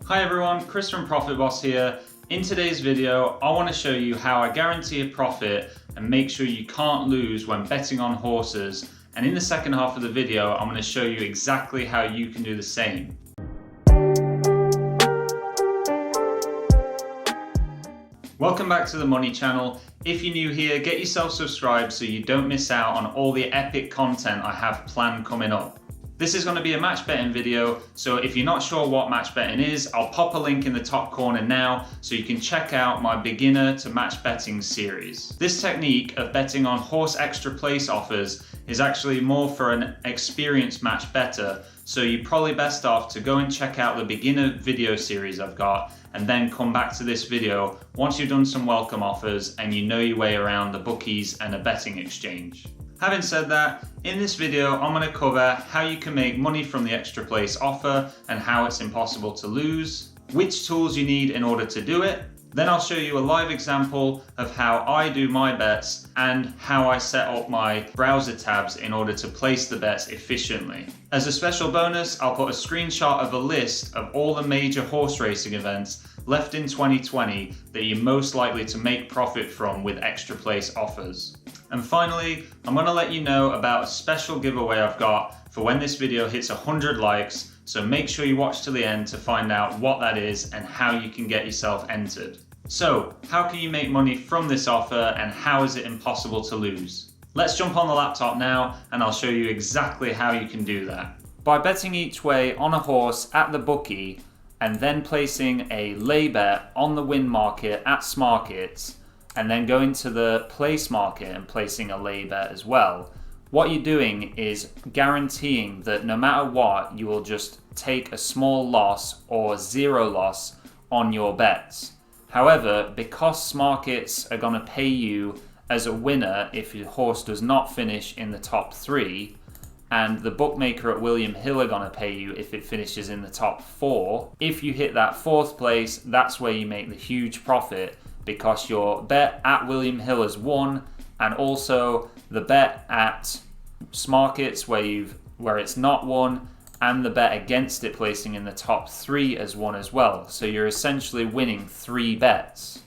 Hi everyone, Chris from Profit Boss here. In today's video, I want to show you how I guarantee a profit and make sure you can't lose when betting on horses. And in the second half of the video, I'm going to show you exactly how you can do the same. Welcome back to the Money Channel. If you're new here, get yourself subscribed so you don't miss out on all the epic content I have planned coming up. This is going to be a match betting video, so if you're not sure what match betting is, I'll pop a link in the top corner now so you can check out my beginner to match betting series. This technique of betting on horse extra place offers is actually more for an experienced match better, so you're probably best off to go and check out the beginner video series I've got and then come back to this video once you've done some welcome offers and you know your way around the bookies and a betting exchange. Having said that, in this video I'm going to cover how you can make money from the extra place offer and how it's impossible to lose, which tools you need in order to do it. Then I'll show you a live example of how I do my bets and how I set up my browser tabs in order to place the bets efficiently. As a special bonus, I'll put a screenshot of a list of all the major horse racing events left in 2020 that you're most likely to make profit from with extra place offers. And finally, I'm going to let you know about a special giveaway I've got for when this video hits 100 likes, so make sure you watch to the end to find out what that is and how you can get yourself entered. So, how can you make money from this offer and how is it impossible to lose? Let's jump on the laptop now and I'll show you exactly how you can do that. By betting each way on a horse at the bookie and then placing a lay bet on the win market at Smarkets, and then going to the place market and placing a lay bet as well, what you're doing is guaranteeing that no matter what, you will just take a small loss or zero loss on your bets. However, because Smarkets are going to pay you as a winner if your horse does not finish in the top 3, and the bookmaker at William Hill are going to pay you if it finishes in the top 4, if you hit that 4th place, that's where you make the huge profit, because your bet at William Hill has won, and also the bet at Smarkets where it's not won, and the bet against it placing in the top 3 has won as well. So you're essentially winning 3 bets.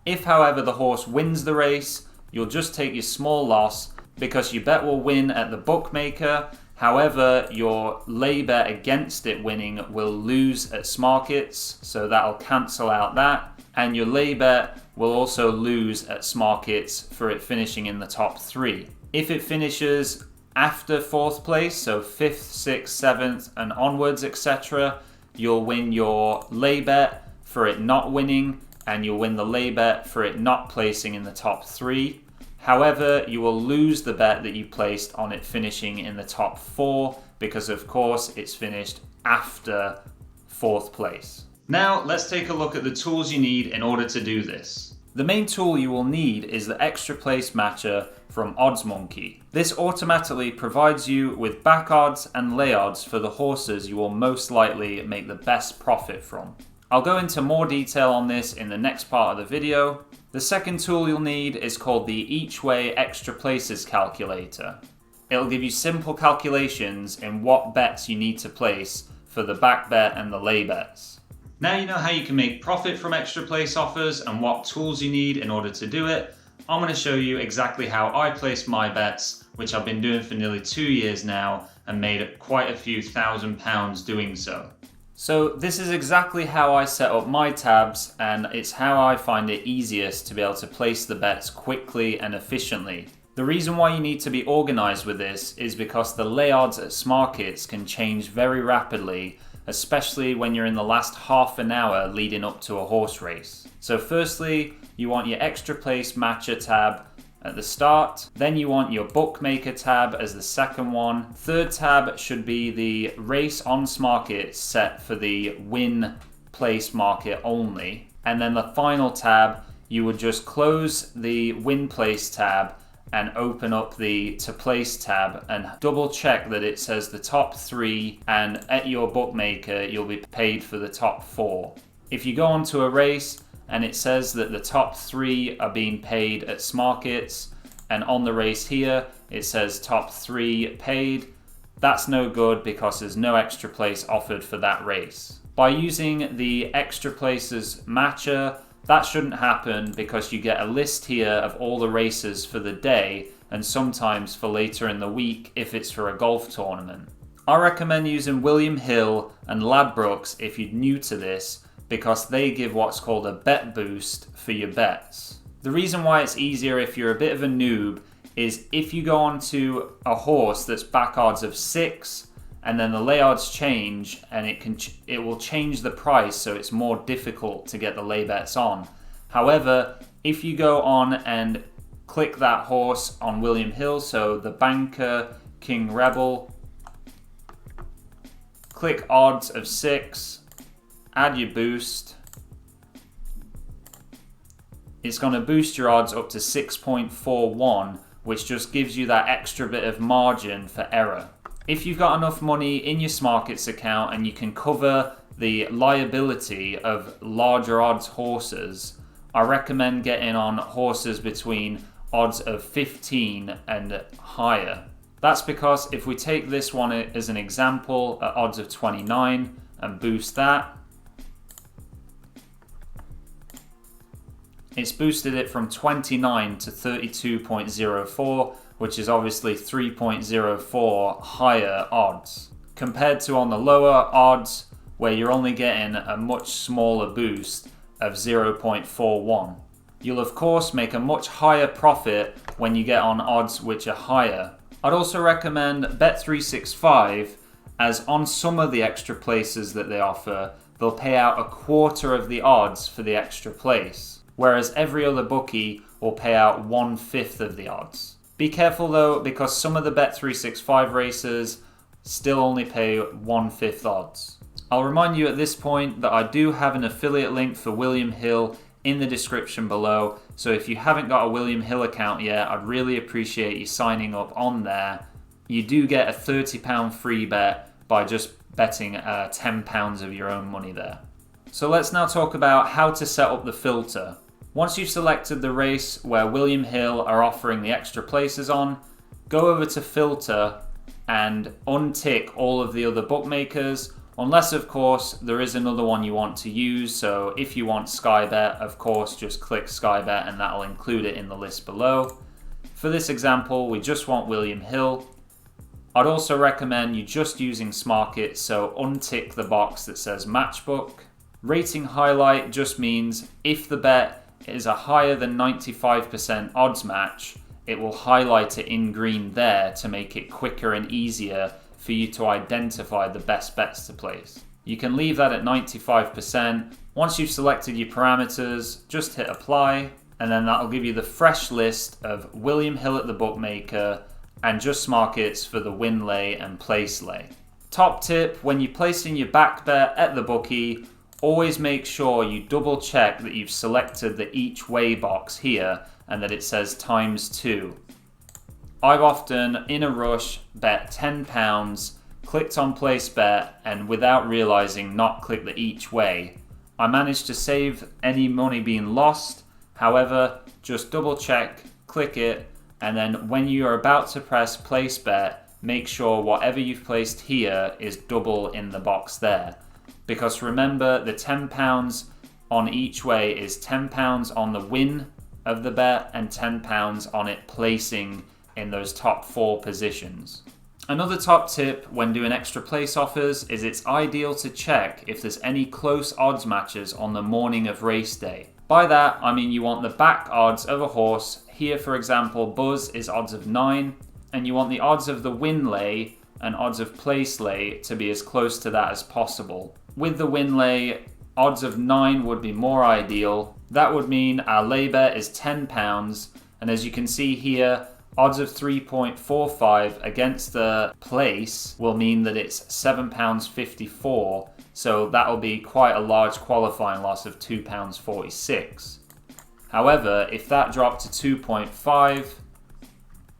If, however, the horse wins the race, you'll just take your small loss because your bet will win at the bookmaker. However, your lay bet against it winning will lose at Smarkets, so that'll cancel out that. And your lay bet will also lose at Smarkets for it finishing in the top 3. If it finishes after 4th place, so 5th, 6th, 7th and onwards, etc., you'll win your lay bet for it not winning, and you'll win the lay bet for it not placing in the top 3. However, you will lose the bet that you placed on it finishing in the top 4 because, of course, it's finished after 4th place. Now, let's take a look at the tools you need in order to do this. The main tool you will need is the extra place matcher from oddsmonkey. This automatically provides you with back odds and lay odds for the horses you will most likely make the best profit from. I'll go into more detail on this in the next part of the video. The second tool you'll need is called the each way extra places calculator. It'll give you simple calculations in what bets you need to place for the back bet and the lay bets. Now you know how you can make profit from extra place offers and what tools you need in order to do it. I'm going to show you exactly how I place my bets, which I've been doing for nearly 2 years now and made quite a few £1,000s doing so. So this is exactly how I set up my tabs, and it's how I find it easiest to be able to place the bets quickly and efficiently. The reason why you need to be organized with this is because the lay odds at Smarkets can change very rapidly, especially when you're in the last half an hour leading up to a horse race. So firstly, you want your extra place matcher tab at the start. Then you want your bookmaker tab as the second one. Third tab should be the race on Smarkets set for the win place market only. And then the final tab, you would just close the win place tab and open up the to place tab and double check that it says the top 3, and at your bookmaker you'll be paid for the top 4. If you go onto a race and it says that the top 3 are being paid at Smarkets, and on the race here it says top 3 paid, that's no good because there's no extra place offered for that race. By using the extra places matcher, that shouldn't happen because you get a list here of all the races for the day and sometimes for later in the week if it's for a golf tournament. I recommend using William Hill and Ladbrokes if you're new to this because they give what's called a bet boost for your bets. The reason why it's easier if you're a bit of a noob is if you go onto a horse that's back odds of 6 and then the lay odds change and it will change the price, so it's more difficult to get the lay bets on. However, if you go on and click that horse on William Hill, so the Banker King Rebel, click odds of 6, add your boost, it's going to boost your odds up to 6.41, which just gives you that extra bit of margin for error. If you've got enough money in your Smarkets account and you can cover the liability of larger odds horses, I recommend getting on horses between odds of 15 and higher. That's because if we take this one as an example at odds of 29 and boost that, it's boosted it from 29 to 32.04, which is obviously 3.04 higher odds, compared to on the lower odds where you're only getting a much smaller boost of 0.41. You'll of course make a much higher profit when you get on odds which are higher. I'd also recommend bet365, as on some of the extra places that they offer, they'll pay out a quarter of the odds for the extra place, whereas every other bookie will pay out 1/5 of the odds. Be careful though, because some of the bet365 races still only pay 1/5 odds. I'll remind you at this point that I do have an affiliate link for William Hill in the description below, so if you haven't got a William Hill account yet, I'd really appreciate you signing up on there. You do get a £30 free bet by just betting £10 of your own money there. So let's now talk about how to set up the filter. Once you've selected the race where William Hill are offering the extra places on, go over to filter and untick all of the other bookmakers, unless of course there is another one you want to use. So if you want Sky Bet, of course just click Sky Bet and that'll include it in the list below. For this example, we just want William Hill. I'd also recommend you just using Smarkets, so untick the box that says Matchbook. Rating highlight just means if the bet is a higher than 95% odds match, it will highlight it in green there to make it quicker and easier for you to identify the best bets to place. You can leave that at 95%. Once you've selected your parameters, just hit apply, and then that'll give you the fresh list of William Hill at the bookmaker and just Smarkets for the win lay and place lay. Top tip, when you're placing your back bet at the bookie, always make sure you double check that you've selected the each way box here and that it says ×2. I've often, in a rush, bet £10, clicked on place bet, and without realizing not click the each way. I managed to save any money being lost. However, just double check, click it, and then when you are about to press place bet, make sure whatever you've placed here is double in the box there. Because remember, the £10 on each way is £10 on the win of the bet and £10 on it placing in those top 4 positions. Another top tip when doing extra place offers is it's ideal to check if there's any close odds matches on the morning of race day. By that, I mean you want the back odds of a horse. Here, for example, Buzz is odds of 9, and you want the odds of the win lay and odds of place lay to be as close to that as possible. With the win lay, odds of 9 would be more ideal. That would mean our lay bet is £10, and as you can see here, odds of 3.45 against the place will mean that it's £7.54, so that'll be quite a large qualifying loss of £2.46. However, if that dropped to 2.5,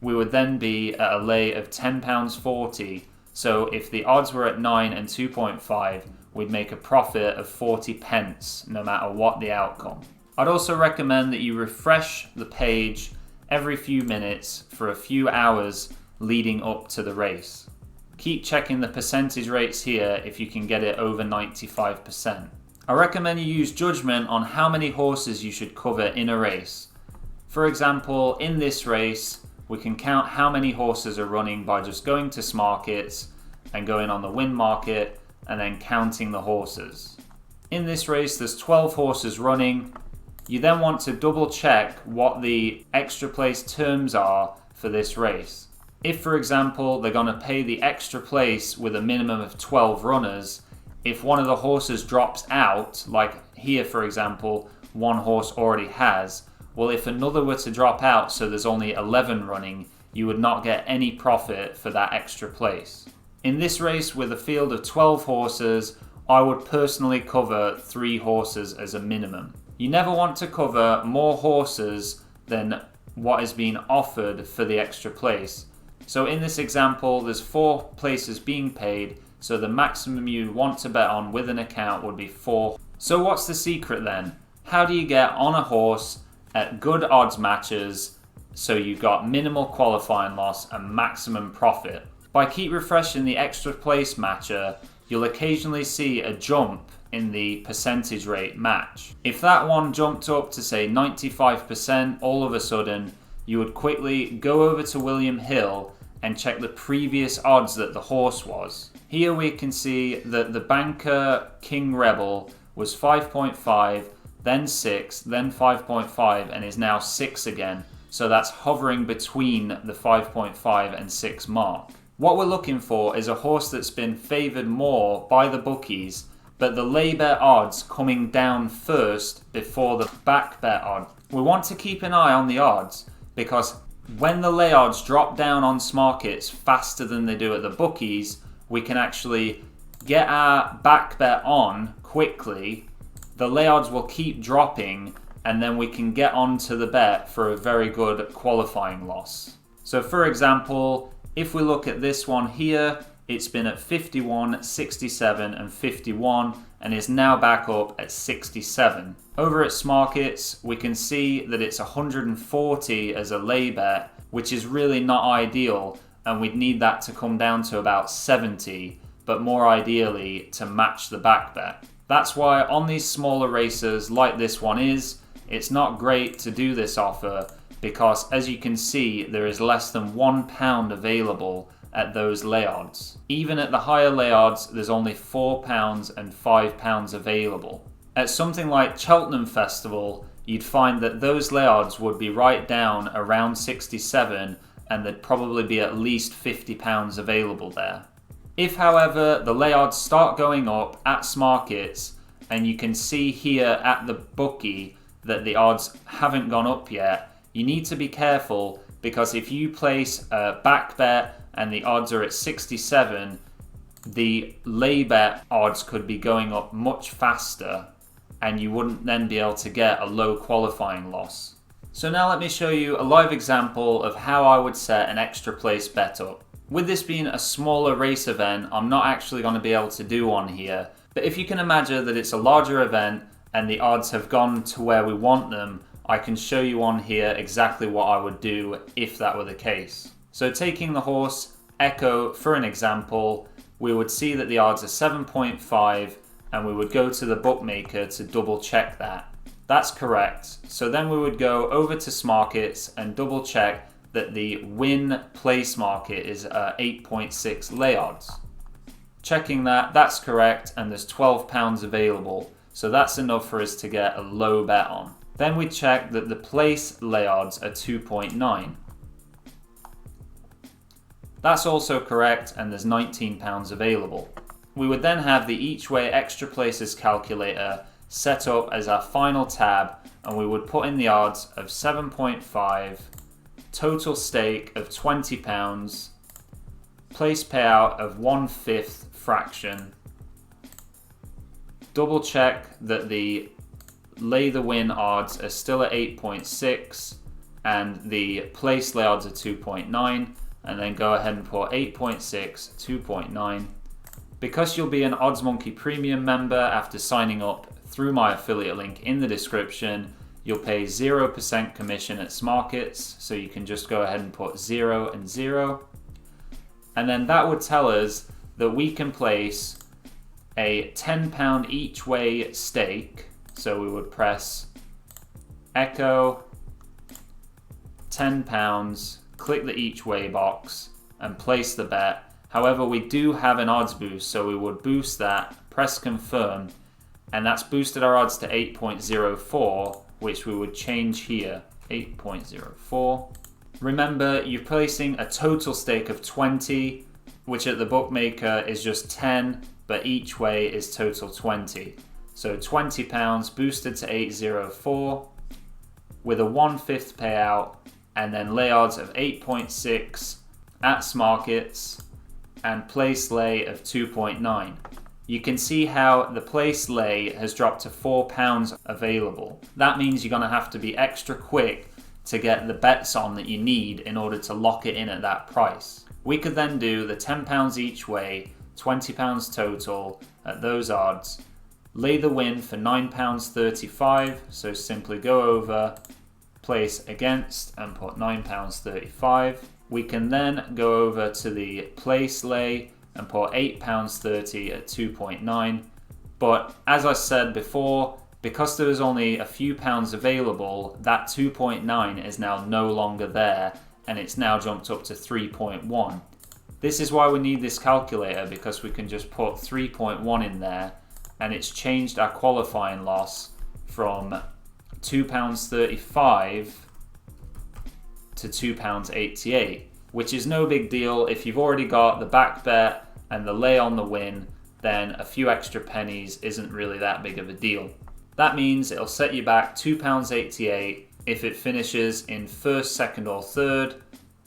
we would then be at a lay of £10.40, so if the odds were at 9 and 2.5, we'd make a profit of 40 pence no matter what the outcome. I'd also recommend that you refresh the page every few minutes for a few hours leading up to the race. Keep checking the percentage rates here if you can get it over 95%. I recommend you use judgment on how many horses you should cover in a race. For example, in this race, we can count how many horses are running by just going to Smarkets and going on the win market and then counting the horses. In this race, there's 12 horses running. You then want to double check what the extra place terms are for this race. If, for example, they're going to pay the extra place with a minimum of 12 runners, if one of the horses drops out, like here for example, one horse already has, well, if another were to drop out so there's only 11 running, you would not get any profit for that extra place. In this race with a field of 12 horses, I would personally cover 3 horses as a minimum. You never want to cover more horses than what is being offered for the extra place. So in this example, there's 4 places being paid, so the maximum you want to bet on with an account would be 4. So what's the secret then? How do you get on a horse at good odds matches so you got minimal qualifying loss and maximum profit? By keep refreshing the extra place matcher, you'll occasionally see a jump in the percentage rate match. If that one jumped up to say 95% all of a sudden, you would quickly go over to William Hill and check the previous odds that the horse was. Here we can see that the banker King Rebel was 5.5, then 6, then 5.5, and is now 6 again. So that's hovering between the 5.5 and 6 mark. What we're looking for is a horse that's been favoured more by the bookies, but the lay bet odds coming down first before the back bet odds. We want to keep an eye on the odds because when the lay odds drop down on Smarkets faster than they do at the bookies, we can actually get our back bet on quickly. The lay odds will keep dropping and then we can get onto the bet for a very good qualifying loss. So for example, if we look at this one here, it's been at 51, 67 and 51 and is now back up at 67. Over at Smarkets, we can see that it's 140 as a lay bet, which is really not ideal, and we'd need that to come down to about 70, but more ideally to match the back bet. That's why on these smaller races like this one is, it's not great to do this offer because as you can see, there is less than £1 available at those lay odds. Even at the higher lay odds, there's only £4 and £5 available. At something like Cheltenham Festival, you'd find that those lay odds would be right down around 67 and there'd probably be at least £50 available there. If, however, the lay odds start going up at Smarkets and you can see here at the bookie that the odds haven't gone up yet, you need to be careful because if you place a back bet and the odds are at 67, the lay bet odds could be going up much faster and you wouldn't then be able to get a low qualifying loss. So now let me show you a live example of how I would set an extra place bet up. With this being a smaller race event, I'm not actually going to be able to do one here, but if you can imagine that it's a larger event and the odds have gone to where we want them, I can show you on here exactly what I would do if that were the case. So taking the horse Echo for an example, we would see that the odds are 7.5 and we would go to the bookmaker to double check that. That's correct. So then we would go over to Smarkets and double check that the win place market is 8.6 lay odds. Checking that, that's correct, and there's £12 available. So that's enough for us to get a low bet on. Then we check that the place lay odds are 2.9. That's also correct, and there's £19 available. We would then have the each way extra places calculator set up as our final tab, and we would put in the odds of 7.5, total stake of £20, place payout of 1/5 fraction, double check that the lay the win odds are still at 8.6 and the place lay odds are 2.9, and then go ahead and put 8.6, 2.9. Because you'll be an oddsmonkey premium member after signing up through my affiliate link in the description, you'll pay 0% commission at Smarkets, so you can just go ahead and put 0 and 0. And then that would tell us that we can place a £10 each way stake. So we would press echo £10, click the each way box and place the bet. However, we do have an odds boost, so we would boost that, press confirm, and that's boosted our odds to 8.04, which we would change here, 8.04. Remember, you're placing a total stake of 20, which at the bookmaker is just 10, but each way is total 20. So £20 boosted to 8.04 with a 1/5 payout, and then lay odds of 8.6 at markets and place lay of 2.9. You can see how the place lay has dropped to £4 available. That means you're going to have to be extra quick to get the bets on that you need in order to lock it in at that price. We could then do the £10 each way, £20 total at those odds, lay the win for £9.35, so simply go over, place against and put £9.35. We can then go over to the place lay and put £8.30 at 2.9. But as I said before, because there was only a few pounds available, that 2.9 is now no longer there, and it's now jumped up to 3.1. This is why we need this calculator, because we can just put 3.1 in there, and it's changed our qualifying loss from £2.35 to £2.88, which is no big deal. If you've already got the back bet and the lay on the win, then a few extra pennies isn't really that big of a deal. That means it'll set you back £2.88 if it finishes in first, second or third.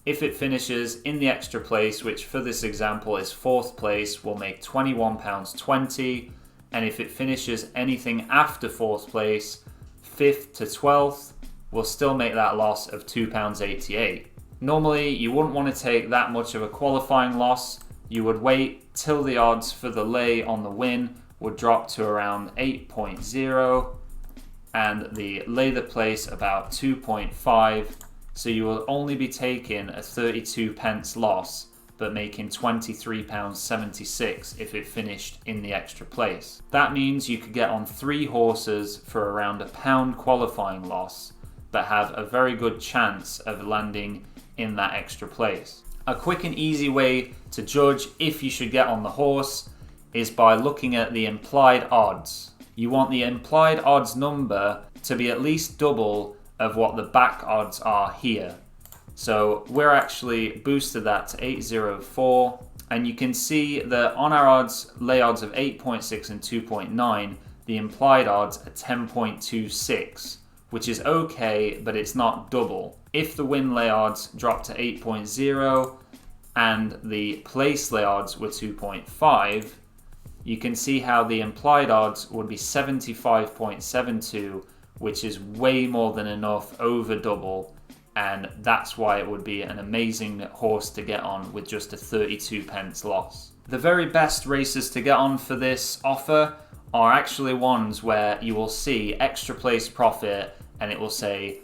If it finishes in the extra place, which for this example is fourth place, will make £21.20. And if it finishes anything after fourth place, 5th to 12th, will still make that loss of £2.88. Normally, you wouldn't want to take that much of a qualifying loss. You would wait till the odds for the lay on the win would drop to around 8.0 and the lay the place about 2.5. So you will only be taking a 32 pence loss, but making £23.76 if it finished in the extra place. That means you could get on 3 horses for around £1 qualifying loss, but have a very good chance of landing in that extra place. A quick and easy way to judge if you should get on the horse is by looking at the implied odds. You want the implied odds number to be at least double of what the back odds are here. So we're actually boosted that to 8.04, and you can see that on our odds, lay odds of 8.6 and 2.9, the implied odds are 10.26, which is okay, but it's not double. If the win lay odds drop to 8.0 and the place lay odds were 2.5, you can see how the implied odds would be 75.72, which is way more than enough, over double, and that's why it would be an amazing horse to get on with just a 32 pence loss. The very best races to get on for this offer are actually ones where you will see extra place profit and it will say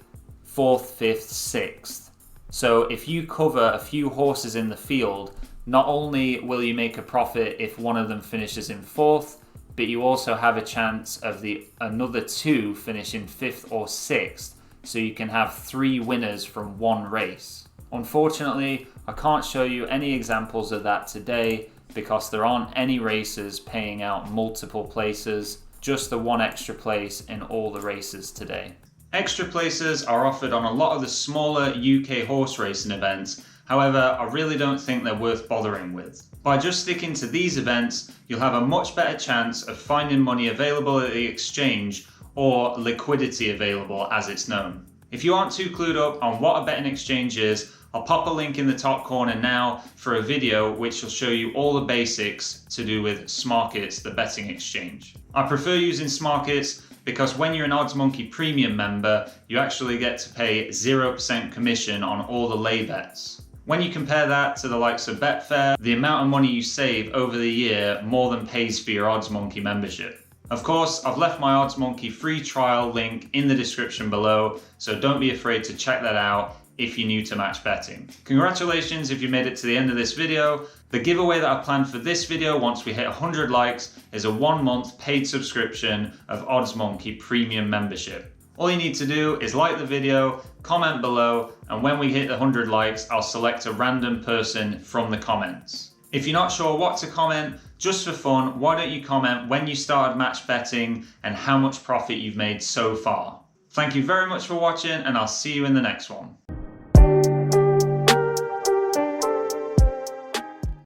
4th, 5th, 6th. So if you cover a few horses in the field, not only will you make a profit if one of them finishes in 4th, but you also have a chance of the another 2 finish in 5th or 6th, so you can have 3 winners from one race. Unfortunately, I can't show you any examples of that today because there aren't any races paying out multiple places, just the one extra place in all the races today. Extra places are offered on a lot of the smaller UK horse racing events. However, I really don't think they're worth bothering with. By just sticking to these events, you'll have a much better chance of finding money available at the exchange, or liquidity available as it's known. If you aren't too clued up on what a betting exchange is, I'll pop a link in the top corner now for a video which will show you all the basics to do with Smarkets, the betting exchange. I prefer using Smarkets because when you're an oddsmonkey premium member, you actually get to pay 0% commission on all the lay bets. When you compare that to the likes of Betfair, the amount of money you save over the year more than pays for your oddsmonkey membership. Of course, I've left my oddsmonkey free trial link in the description below, so don't be afraid to check that out if you're new to match betting. Congratulations if you made it to the end of this video. The giveaway that I planned for this video once we hit 100 likes is a 1-month paid subscription of oddsmonkey premium membership. All you need to do is like the video, comment below, and when we hit 100 likes, I'll select a random person from the comments. If you're not sure what to comment, just for fun, why don't you comment when you started match betting and how much profit you've made so far? Thank you very much for watching, and I'll see you in the next one.